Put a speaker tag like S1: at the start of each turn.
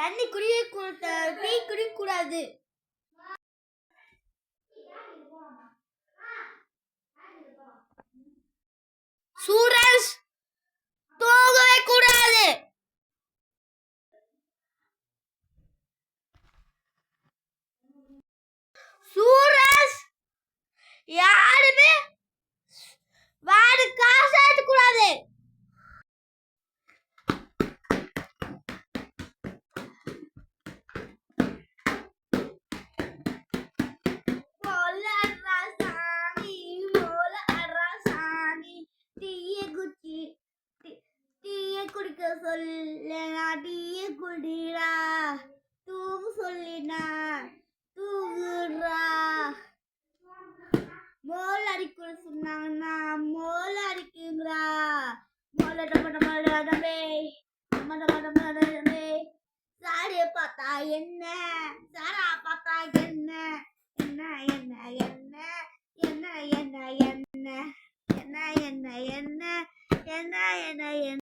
S1: தண்ணி டீ குடிக்க கூடாது. சூரஜ் தூங்கவே கூடாது. சூரஜ் யாருமே வாடு காசு ஆட்ட கூடாது. குடிக்க சொல்லினா டீய குடிடா, தூங்கு சொல்லினா தூங்குறா. மோல் அடிக்க சொன்னாங்கன்னா மோல் அடிக்குங்கிறா. மோல டமே சாரிய பார்த்தா என்ன, சாரா பார்த்தா என்ன, என்ன என்ன என்ன என்ன என்ன என்ன என்ன என்ன என்ன என்ன என்ன என்ன